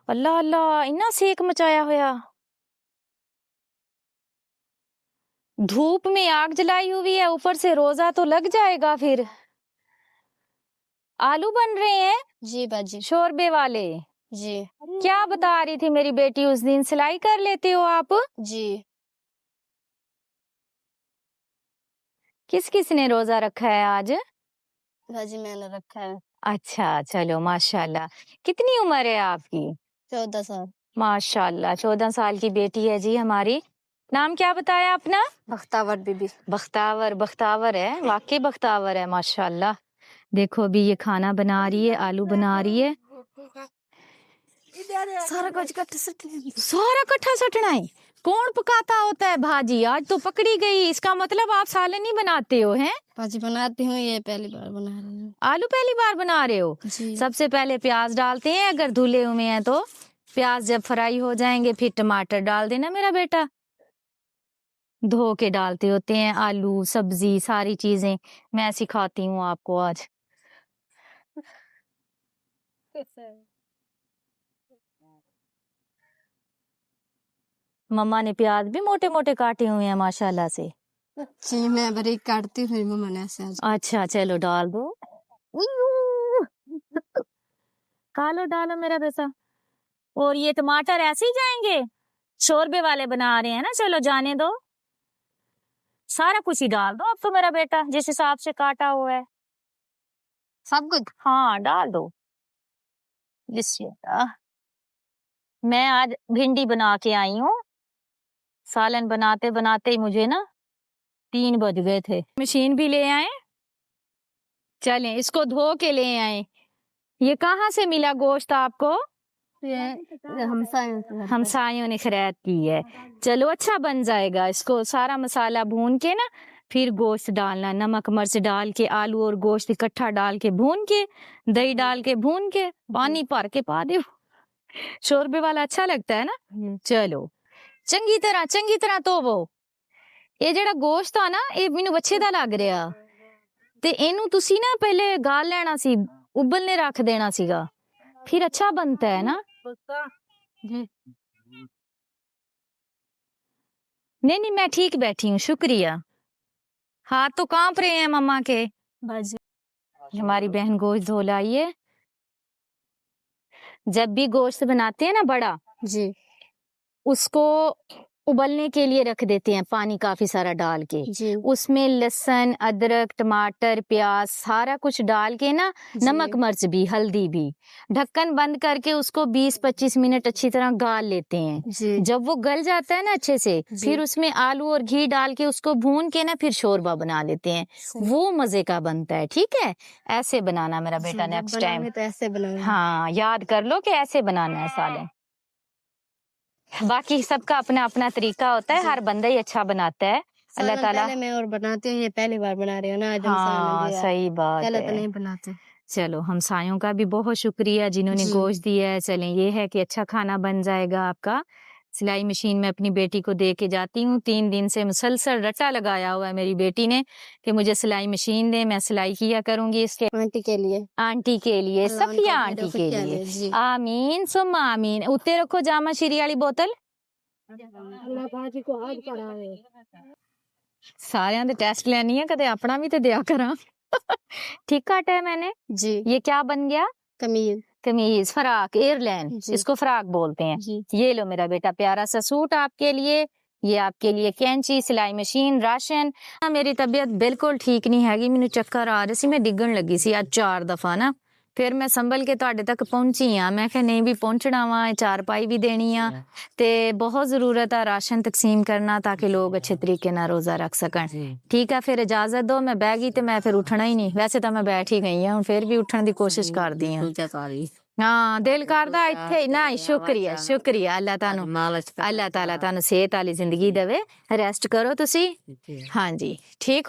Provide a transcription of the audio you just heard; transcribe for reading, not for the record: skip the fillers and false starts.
अल्लाह अल्लाह, इन्ना सेक मचाया होया। धूप में आग जलाई हुई है, ऊपर से रोजा तो लग जाएगा फिर। आलू बन रहे हैं जी बाजी। शोरबे वाले जी। क्या बता रही थी मेरी बेटी उस दिन, सिलाई कर लेते हो आप? जी। किस किस ने रोजा रखा है आज? बाजी मैंने रखा है। अच्छा चलो माशाल्लाह। कितनी उम्र है आपकी? 14 साल। माशाल्लाह 14 साल की बेटी है जी हमारी। नाम क्या बताया अपना? बख्तावर बीबी। बख्तावर, बख्तावर है, वाकई बख्तावर है माशाल्लाह। देखो अभी ये खाना बना रही है, आलू बना रही है। सारा कुछ कट्ठा सटना है। कौन पकाता होता है भाजी? आज तो पकड़ी गई। इसका मतलब आप सालन नहीं बनाते हो हैं? भाजी बनाती हूँ, ये पहली बार बना रही हूँ। आलू पहली बार बना रहे हो? जी। सबसे पहले प्याज डालते हैं, अगर धुले हुए हैं तो। प्याज जब फ्राई हो जाएंगे फिर टमाटर डाल देना मेरा बेटा। धो के डालते होते हैं आलू, सब्जी, सारी चीजें। मैं सिखाती हूँ आपको आज। मम्मा ने प्याज भी मोटे मोटे काटे हुए हैं माशाल्लाह से। जी मैं बारीक काटती हूँ, मम्मा ने ऐसे आज। अच्छा चलो डाल दो। कालो डालो मेरा बेटा। और ये टमाटर ऐसे ही जाएंगे? शोरबे वाले बना रहे हैं ना, चलो जाने दो। सारा कुछ ही डाल दो अब तो मेरा बेटा, जिस हिसाब से काटा हुआ है सब कुछ। हाँ डाल दो। बिस्मिल्लाह। मैं आज भिंडी बना के आई हूँ। सालन बनाते बनाते ही मुझे ना 3 बज गए थे। मशीन भी ले आए, चलें इसको धो के ले आए। ये कहाँ से मिला गोश्त आपको? हमसायों ने खैरात की है। चलो अच्छा बन जाएगा। इसको सारा मसाला भून के ना फिर गोश्त डालना, नमक मिर्च डाल के, आलू और गोश्त इकट्ठा डाल के भून के, दही डाल के भून के, पानी भर के पा दो। शोरबे वाला अच्छा लगता है ना। चलो चंगी तरह तो वो ये जेड़ा गोश्त आ ना, ये मैनू अच्छे दा लग रहा ते इनू तुसी ना पहले गाल लेना सी, उबलने रख देना सीगा, फिर अच्छा बनता है ना। नहीं मैं ठीक बैठी हूँ, शुक्रिया। हाथ तो कांप रहे हैं मम्मा के। हमारी बहन गोश्त धो लाई है। जब भी गोश्त बनाते हैं ना बड़ा जी, उसको उबलने के लिए रख देते हैं, पानी काफी सारा डाल के। जी। उसमें लहसुन, अदरक, टमाटर, प्याज सारा कुछ डाल के ना, नमक मिर्च भी, हल्दी भी, ढक्कन बंद करके उसको 20-25 मिनट अच्छी तरह गाल लेते हैं। जी। जब वो गल जाता है ना अच्छे से, फिर उसमें आलू और घी डाल के उसको भून के ना फिर शोरबा बना लेते हैं। वो मजे का बनता है। ठीक है, ऐसे बनाना मेरा बेटा नेक्स्ट टाइम। तो ऐसे बनाना। हाँ याद कर लो कि ऐसे बनाना है सालन। बाकी सबका अपना अपना तरीका होता है, हर बंदा ही अच्छा बनाता है। अल्लाह ताला। पहले मैं और बनाती हूँ, ये पहली बार बना रही हूँ ना। हाँ सही बात पहले है। तो नहीं बनाते। चलो हमसायों का भी बहुत शुक्रिया जिन्होंने गोश्त दिया है। चलें ये है कि अच्छा खाना बन जाएगा आपका। सिलाई मशीन में अपनी बेटी को दे के जाती हूँ। 3 दिन से मुसलसल रटा लगाया हुआ है मेरी बेटी ने कि मुझे सिलाई मशीन दे, मैं सिलाई किया करूंगी इसके। आंटी के लिए, सफिया आंटी के लिए। आमीन सुम्मा आमीन। उत्ते रखो जामा शीरी वाली बोतल। सारे दे टेस्ट लेनी है, कदे अपना भी तो दिया करा। ठीक काटा है मैंने जी। ये क्या बन गया? कमीज। कमीज, फराक, एयरलाइन, इसको फराक बोलते हैं जी। ये लो मेरा बेटा प्यारा सा सूट आपके लिए। ये आपके लिए कैंची, सिलाई मशीन, राशन। मेरी तबीयत बिल्कुल ठीक नहीं हैगी, मैनू चक्कर आ रहे सी, मैं डिगन लगी सी आज 4 दफा ना। फिर मैं संभल के तुहाडे तक पहुंची हाँ। मैं कहा नहीं भी पहुंचना वा, चारपाई भी देनी आ ते बहुत जरूरत है राशन तकसीम करना ताकि लोग अच्छे तरीके ना रोजा रख सकन। ठीक है फिर इजाजत दो, मैं बह गई तो मैं फिर उठना ही नहीं। वैसे तो मैं बैठ ही गई हूँ, फिर भी उठने की कोशिश कर दी हूँ। हाँ दिल करदा इत्थे ना। शुक्रिया शुक्रिया। अल्लाह ताला तानु सेहत वाली जिंदगी देवे। रेस्ट करो तुसी। हाँ जी ठीक।